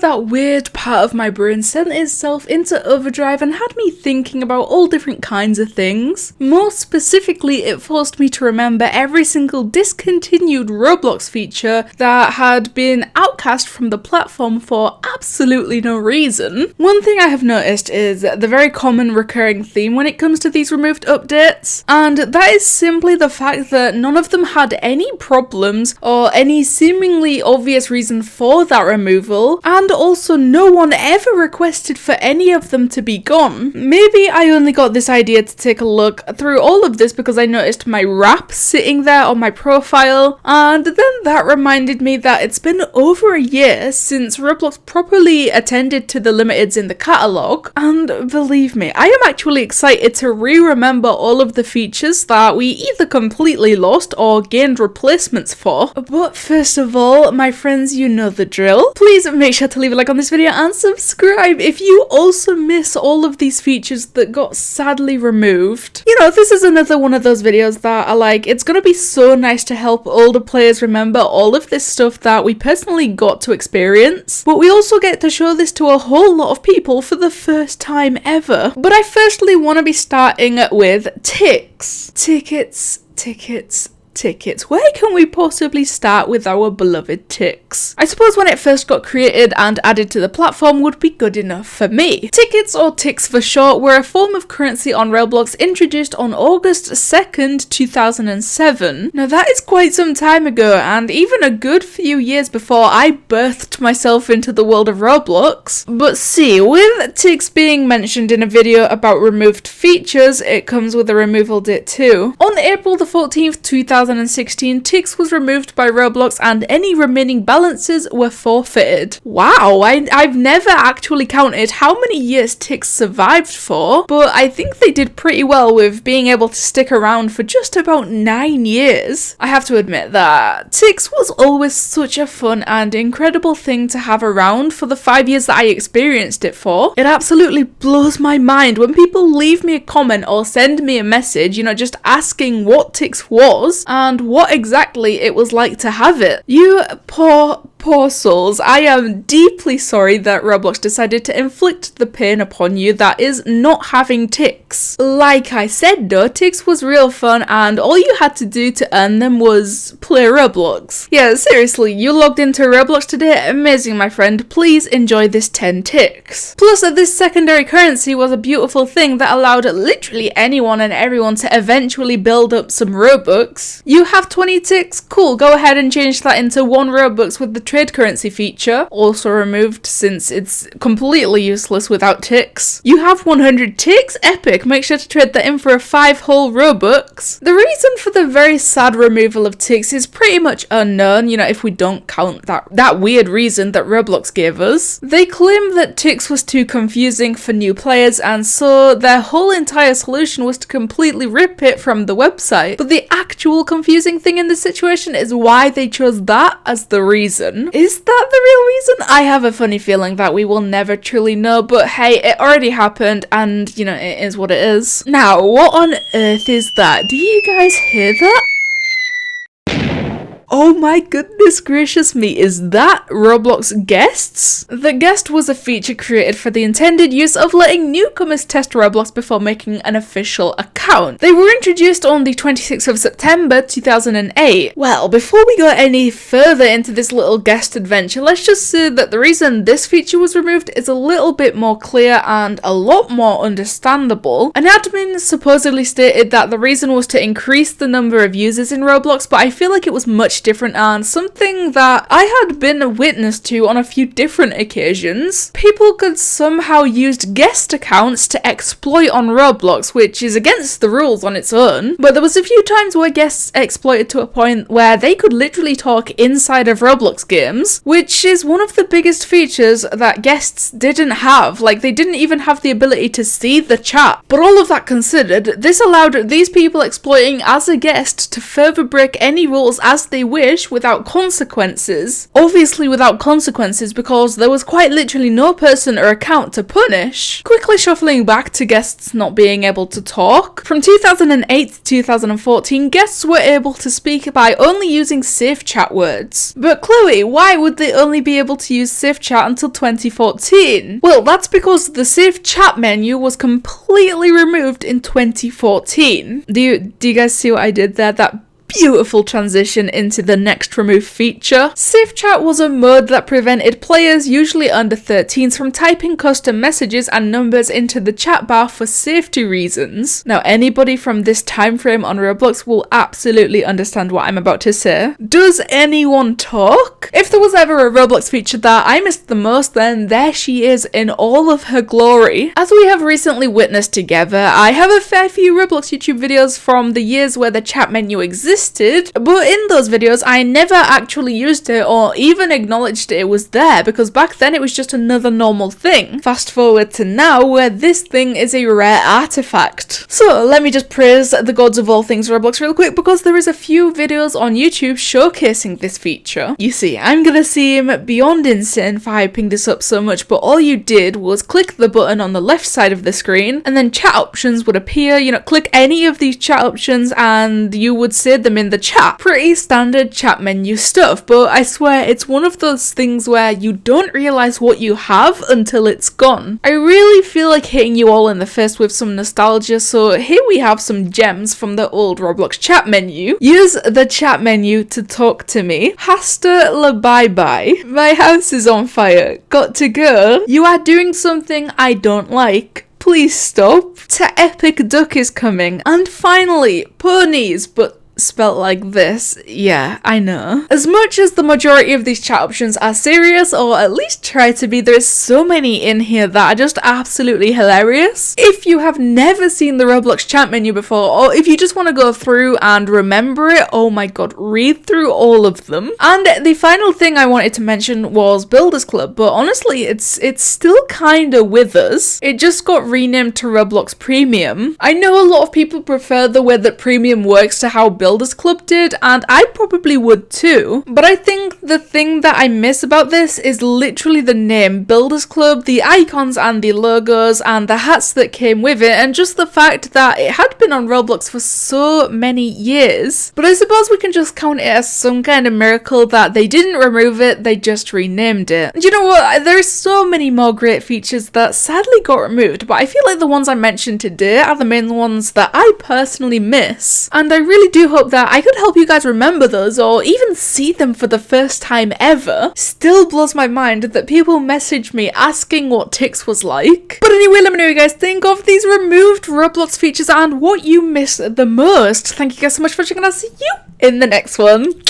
that weird part of my brain sent itself into overdrive and had me thinking about all different kinds of things. More specifically, it forced me to remember every single discontinued Roblox feature that had been outcast from the platform for absolutely no reason. One thing I have noticed is the very common recurring theme when it comes to these removed updates, and that is simply the fact that none of them had any problems or any seemingly obvious reason for that removal, and also no one ever requested for any of them to be gone. Maybe I only got this idea to take a look through all of this because I noticed my wrap sitting there on my profile, and then that reminded me that it's been over a year since Roblox properly attended to the limiteds in the catalogue, and believe me, I am actually excited to re-remember all of the features that we either completely lost or gained replacements for. But first of all, my friends, you know the drill. Please make sure to leave a like on this video and subscribe if you also miss all of these features that got sadly removed. This is another one of those videos that are like, it's gonna be so nice to help older players remember all of this stuff that we personally got to experience, but we also get to show this to a whole lot of people for the first time ever. But I firstly want to be starting with ticks. Tickets. Where can we possibly start with our beloved ticks? I suppose when it first got created and added to the platform would be good enough for me. Tickets, or ticks for short, were a form of currency on Roblox introduced on August 2nd, 2007. Now that is quite some time ago, and even a good few years before I birthed myself into the world of Roblox. But see, with ticks being mentioned in a video about removed features, it comes with a removal date too. On April the 14th, 2016, ticks was removed by Roblox and any remaining balances were forfeited. Wow, I've never actually counted how many years ticks survived for, but I think they did pretty well with being able to stick around for just about 9 years. I have to admit that ticks was always such a fun and incredible thing to have around for the 5 years that I experienced it for. It absolutely blows my mind when people leave me a comment or send me a message, just asking what ticks was and what exactly it was like to have it. You poor souls. I am deeply sorry that Roblox decided to inflict the pain upon you that is not having ticks. Like I said though, ticks was real fun and all you had to do to earn them was play Roblox. Yeah, seriously, you logged into Roblox today? Amazing, my friend. Please enjoy this 10 ticks. Plus, this secondary currency was a beautiful thing that allowed literally anyone and everyone to eventually build up some Robux. You have 20 ticks? Cool, go ahead and change that into 1 Robux with the trade currency feature, also removed since it's completely useless without ticks. You have 100 ticks? Epic, make sure to trade that in for 5 whole Robux. The reason for the very sad removal of ticks is pretty much unknown, if we don't count that weird reason that Roblox gave us. They claim that ticks was too confusing for new players and so their whole entire solution was to completely rip it from the website, but the actual confusing thing in this situation is why they chose that as the reason. Is that the real reason? I have a funny feeling that we will never truly know, but hey, it already happened and, it is what it is. Now, what on earth is that? Do you guys hear that? Oh my goodness gracious me, is that Roblox guests? The guest was a feature created for the intended use of letting newcomers test Roblox before making an official account. They were introduced on the 26th of September 2008. Well, before we go any further into this little guest adventure, let's just say that the reason this feature was removed is a little bit more clear and a lot more understandable. An admin supposedly stated that the reason was to increase the number of users in Roblox, but I feel like it was much different and something that I had been a witness to on a few different occasions. People could somehow use guest accounts to exploit on Roblox, which is against the rules on its own, but there was a few times where guests exploited to a point where they could literally talk inside of Roblox games, which is one of the biggest features that guests didn't have. Like, they didn't even have the ability to see the chat. But all of that considered, this allowed these people exploiting as a guest to further break any rules as they they wish without consequences. Obviously without consequences because there was quite literally no person or account to punish. Quickly shuffling back to guests not being able to talk. From 2008 to 2014, guests were able to speak by only using safe chat words. But Chloe, why would they only be able to use safe chat until 2014? Well, that's because the safe chat menu was completely removed in 2014. Do you guys see what I did there? That beautiful transition into the next removed feature. Safe chat was a mode that prevented players, usually under 13s, from typing custom messages and numbers into the chat bar for safety reasons. Now, anybody from this time frame on Roblox will absolutely understand what I'm about to say. Does anyone talk? If there was ever a Roblox feature that I missed the most, then there she is in all of her glory. As we have recently witnessed together, I have a fair few Roblox YouTube videos from the years where the chat menu existed, but in those videos I never actually used it or even acknowledged it was there because back then it was just another normal thing. Fast forward to now where this thing is a rare artifact. So let me just praise the gods of all things Roblox real quick because there is a few videos on YouTube showcasing this feature. You see, I'm gonna seem beyond insane for hyping this up so much, but all you did was click the button on the left side of the screen and then chat options would appear. You know, click any of these chat options and you would say them in the chat. Pretty standard chat menu stuff, but I swear it's one of those things where you don't realize what you have until it's gone. I really feel like hitting you all in the face with some nostalgia, so here we have some gems from the old Roblox chat menu. Use the chat menu to talk to me. Hasta la bye bye. My house is on fire. Got to go. You are doing something I don't like. Please stop. To Epic Duck is coming. And finally, ponies, but spelt like this. Yeah, I know. As much as the majority of these chat options are serious, or at least try to be, there's so many in here that are just absolutely hilarious. If you have never seen the Roblox chat menu before, or if you just want to go through and remember it, oh my god, read through all of them. And the final thing I wanted to mention was Builders Club, but honestly, it's still kinda with us. It just got renamed to Roblox Premium. I know a lot of people prefer the way that Premium works to how Builders Club did, and I probably would too. But I think the thing that I miss about this is literally the name Builders Club, the icons and the logos and the hats that came with it, and just the fact that it had been on Roblox for so many years. But I suppose we can just count it as some kind of miracle that they didn't remove it, they just renamed it. And you know what? There's so many more great features that sadly got removed, but I feel like the ones I mentioned today are the main ones that I personally miss. And I really do hope that I could help you guys remember those or even see them for the first time ever. Still blows my mind that people message me asking what Tix was like. But anyway, let me know what you guys think of these removed Roblox features and what you miss the most. Thank you guys so much for watching and I'll see you in the next one.